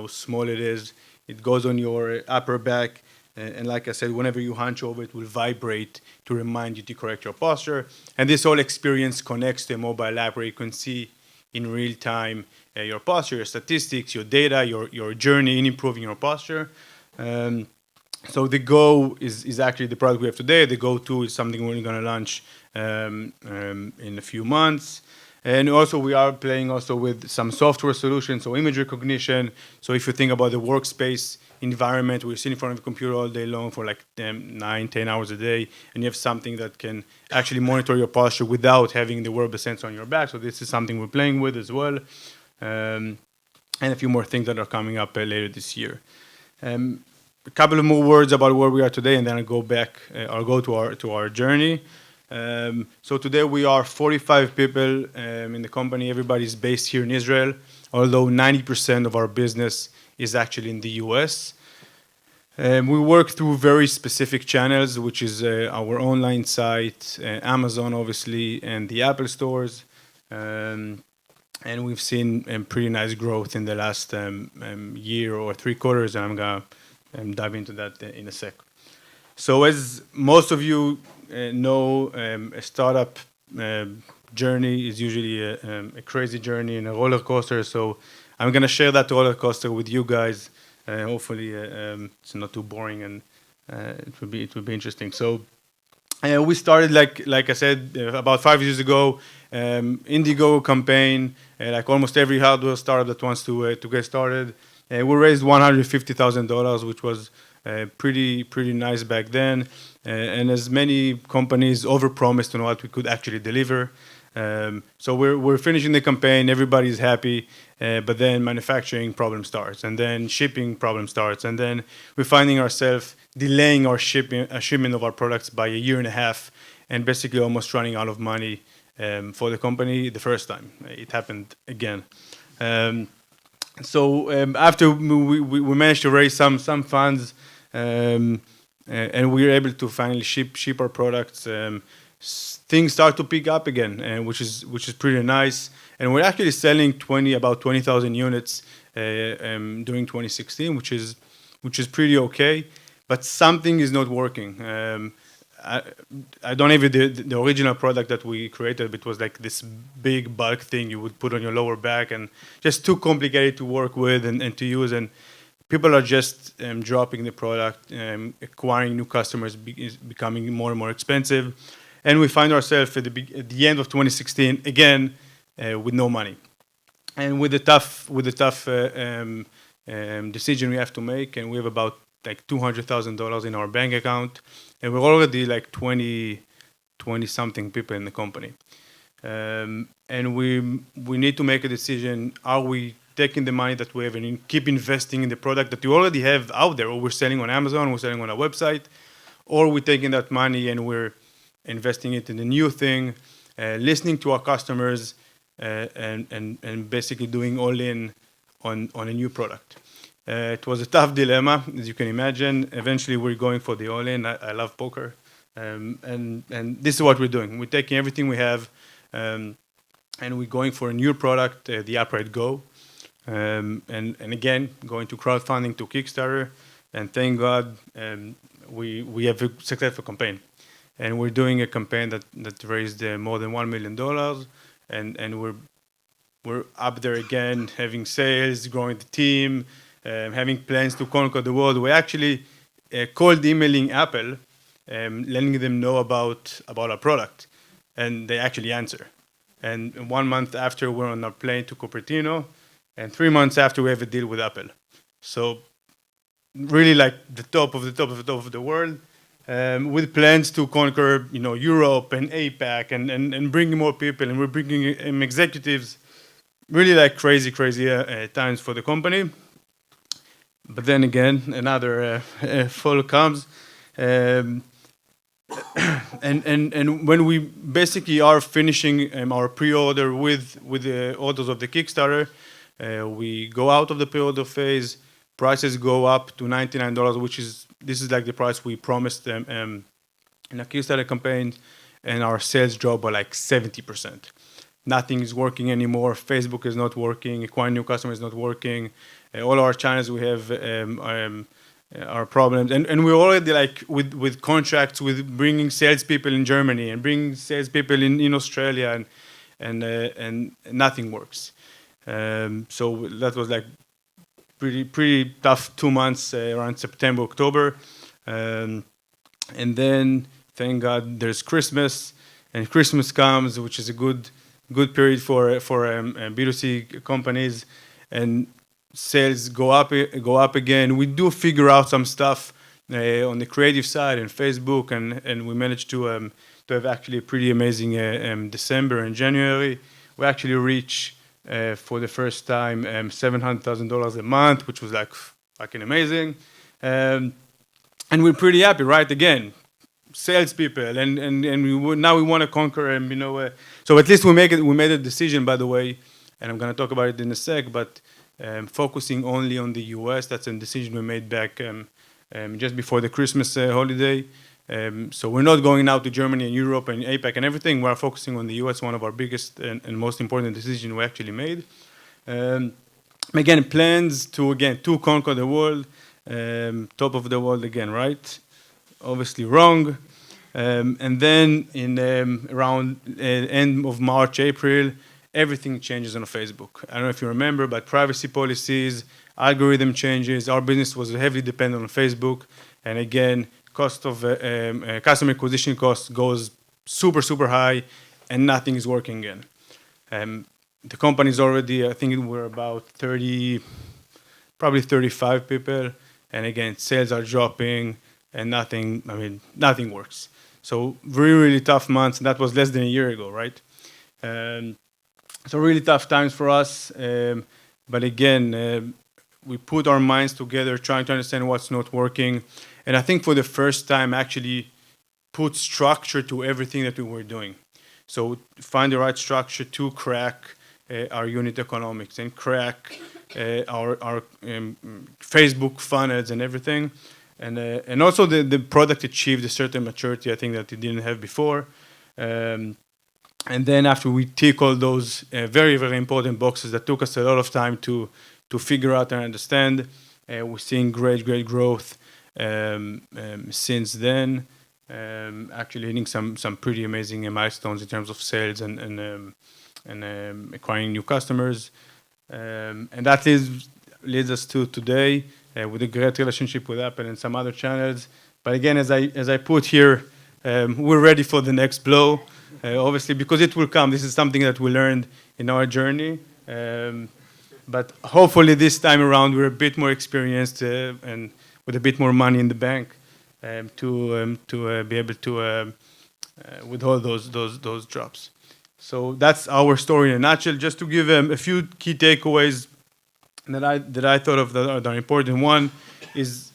small it is. It goes on your upper back. And like I said, whenever you hunch over, it will vibrate to remind you to correct your posture. And this whole experience connects to a mobile app where you can see in real time your posture, your statistics, your data, your journey in improving your posture. So the Go is actually the product we have today. The Go 2 is something we're going to launch in a few months. And also we are playing also with some software solutions, so image recognition. So if you think about the workspace environment, we're sitting in front of a computer all day long for like 9-10 hours a day, and you have something that can actually monitor your posture without having the wearable sensor on your back. So this is something we're playing with as well. and a few more things that are coming up later this year. A couple of more words about where we are today, and then I'll go back. I'll go to our journey. So today we are 45 people in the company. Everybody's based here in Israel, although 90% of our business is actually in the US. We work through very specific channels, which is our online site, Amazon, obviously, and the Apple stores. And we've seen pretty nice growth in the last year or 3 quarters, and I'm going to dive into that in a sec. So as most of you know, a startup journey is usually a crazy journey and a roller coaster. So I'm going to share that roller coaster with you guys. Hopefully it's not too boring, and it will be interesting. So we started, like I said, about 5 years ago, Indiegogo campaign, like almost every hardware startup that wants to get started. We raised $150,000, which was pretty nice back then. And as many companies overpromised on what we could actually deliver. So we're finishing the campaign, everybody's happy, but then manufacturing problem starts, and then shipping problem starts, and then we're finding ourselves delaying our shipment of our products by 1.5 years, and basically almost running out of money for the company the first time. It happened again. So after we managed to raise some funds, and we were able to finally ship our products, things start to pick up again, which is pretty nice. And we're actually selling about 20,000 units during 2016, which is pretty okay. But something is not working. I don't have the original product that we created. It was like this big bulk thing you would put on your lower back, and just too complicated to work with and to use. And people are just dropping the product, acquiring new customers is becoming more and more expensive. And we find ourselves at the end of 2016 again with no money, and with a tough decision we have to make. And we have about like $200,000 in our bank account, and we're already like 20 something people in the company. And we need to make a decision: are we taking the money that we have and keep investing in the product that we already have out there, or we're selling on Amazon, we're selling on our website, or we're taking that money and we're investing it in a new thing, listening to our customers, and basically doing all in on a new product. It was a tough dilemma, as you can imagine. Eventually, we're going for the all-in. I love poker, and this is what we're doing. We're taking everything we have, and we're going for a new product, the Upright Go, and again going to crowdfunding, to Kickstarter, and thank God we have a successful campaign. And we're doing a campaign that raised more than $1 million, and we're up there again, having sales, growing the team, having plans to conquer the world. We actually cold emailing Apple, letting them know about our product, and they actually answer. And 1 month after, we're on our plane to Cupertino, and 3 months after, we have a deal with Apple. So really like the top of the world. With plans to conquer, Europe and APAC, and bring more people, and we're bringing executives. Really like crazy times for the company. But then again, another fall comes, and when we basically are finishing our pre-order with the orders of the Kickstarter, we go out of the pre-order phase. Prices go up to $99, this is like the price we promised them in a Kickstarter campaign, and our sales drop by like 70%. Nothing is working anymore. Facebook is not working. Acquiring new customers is not working. All our channels we have are problems, and we're already like with contracts with bringing salespeople in Germany and bringing salespeople in Australia, and nothing works. So that was like pretty tough 2 months around September, October, and then thank God there's Christmas, and Christmas comes, which is a good period for B2C companies, and sales go up again. We do figure out some stuff on the creative side and Facebook, and we managed to have actually a pretty amazing December and January. We actually reach for the first time $700,000 a month, which was like fucking amazing. And we're pretty happy, right? Again, salespeople, and now we want to conquer, so at least we made a decision, by the way, and I'm going to talk about it in a sec, but focusing only on the US, that's a decision we made back just before the Christmas holiday. So we're not going out to Germany and Europe and APAC and everything. We're focusing on the US, one of our biggest and most important decisions we actually made. Again, plans to conquer the world, top of the world again, right? Obviously wrong. And then in around end of March, April, everything changes on Facebook. I don't know if you remember, but privacy policies, algorithm changes. Our business was heavily dependent on Facebook. And again, cost of customer acquisition cost goes super, super high, and nothing is working again. The company is already, I think we're about 30, probably 35 people. And again, sales are dropping and nothing works. So really, really tough months. And that was less than a year ago, right? So really tough times for us. But again, we put our minds together, trying to understand what's not working. And I think for the first time, actually put structure to everything that we were doing. So find the right structure to crack our unit economics and crack our Facebook funnels and everything. And also the product achieved a certain maturity, I think, that it didn't have before. And then after we tick all those very, very important boxes that took us a lot of time to figure out and understand, we're seeing great, great growth since then. Actually hitting some pretty amazing milestones in terms of sales and acquiring new customers. And that leads us to today with a great relationship with Apple and some other channels. But again, as I put here, we're ready for the next blow, obviously, because it will come. This is something that we learned in our journey. But hopefully this time around, we're a bit more experienced and with a bit more money in the bank to be able to withhold those drops. So that's our story in a nutshell. Just to give a few key takeaways that I thought of that are important. One is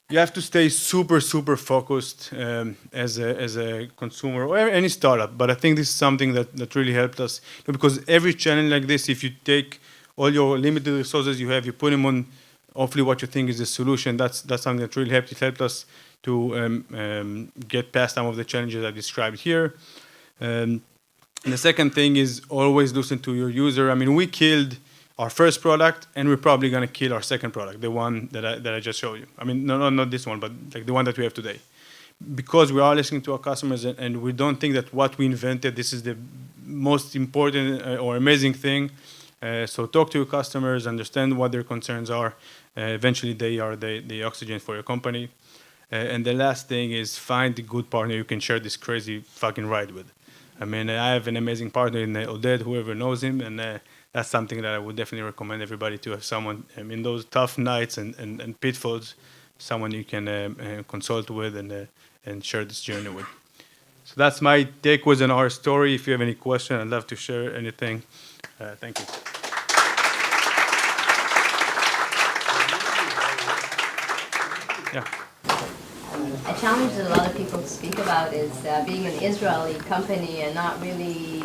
you have to stay super, super focused as a consumer or any startup. But I think this is something that really helped us, because every challenge like this, if you take all your limited resources you have, you put them on hopefully what you think is the solution, that's something that really helped. It helped us to get past some of the challenges I described here. And the second thing is always listen to your user. I mean, we killed our first product, and we're probably going to kill our second product, the one that I just showed you. I mean, no, not this one, but like the one that we have today. Because we are listening to our customers, and we don't think that what we invented, this is the most important or amazing thing. So talk to your customers, understand what their concerns are. Eventually, they are the oxygen for your company. And the last thing is find a good partner you can share this crazy fucking ride with. I mean, I have an amazing partner in Oded, whoever knows him, and that's something that I would definitely recommend everybody to have someone in those tough nights and pitfalls, someone you can consult with and share this journey with. So that's my takeaways on our story. If you have any question, I'd love to share anything. Thank you. Yeah. A challenge that a lot of people speak about is being an Israeli company and not really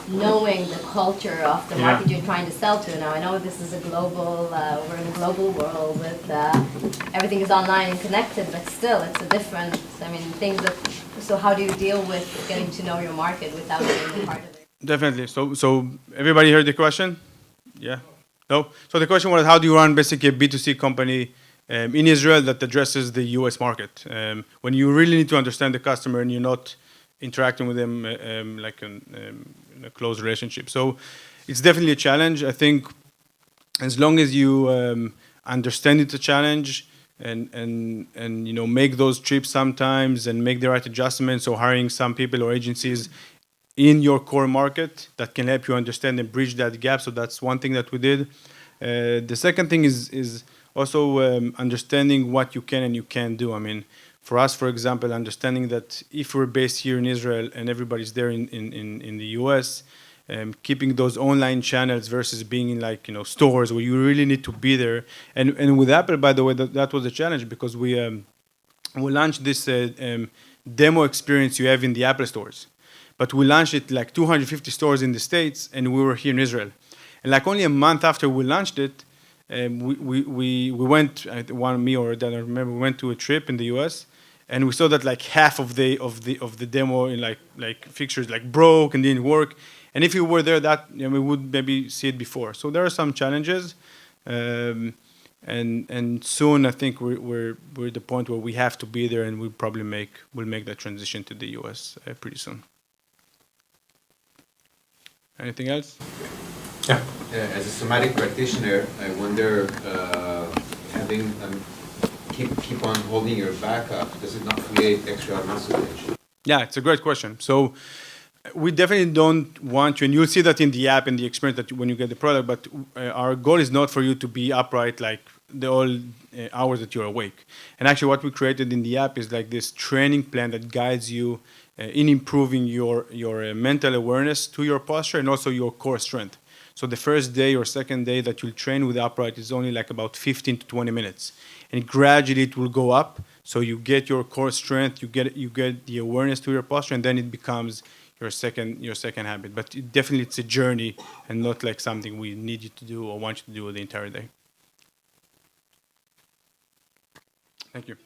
knowing the culture of the market you're trying to sell to. Now, I know this is a global, we're in a global world with everything is online and connected, but still, it's a different, so how do you deal with getting to know your market without being part of it? Definitely. So everybody heard the question? Yeah? No? So the question was, how do you run basically a B2C company in Israel that addresses the US market? When you really need to understand the customer and you're not interacting with them like in a close relationship. So it's definitely a challenge. I think as long as you understand it's a challenge and make those trips sometimes and make the right adjustments, or hiring some people or agencies in your core market that can help you understand and bridge that gap. So that's one thing that we did. The second thing is also understanding what you can and you can't do. I mean, for us, for example, understanding that if we're based here in Israel and everybody's there in the US, keeping those online channels versus being in like stores where you really need to be there. And with Apple, by the way, that was a challenge because we launched this demo experience you have in the Apple stores, but we launched it like 250 stores in the States, and we were here in Israel. And like only a month after we launched it, we went, me or Dan, I remember, we went to a trip in the US, and we saw that like half of the demo in like fixtures like broke and didn't work. And if you were there, we would maybe see it before. So there are some challenges, and soon I think we're at the point where we have to be there, and we'll probably make that transition to the US pretty soon. Anything else? Yeah. As a somatic practitioner, I wonder, having keep on holding your back up, does it not create extra muscle tension? Yeah, it's a great question. So we definitely don't want you, and you'll see that in the app, in the experience that when you get the product, but our goal is not for you to be upright like the whole hours that you're awake. And actually what we created in the app is like this training plan that guides you in improving your mental awareness to your posture and also your core strength. So the first day or second day that you'll train with upright is only like about 15 to 20 minutes. And gradually it will go up. So you get your core strength, you get the awareness to your posture, and then it becomes your second habit. But definitely it's a journey and not like something we need you to do or want you to do the entire day. Thank you.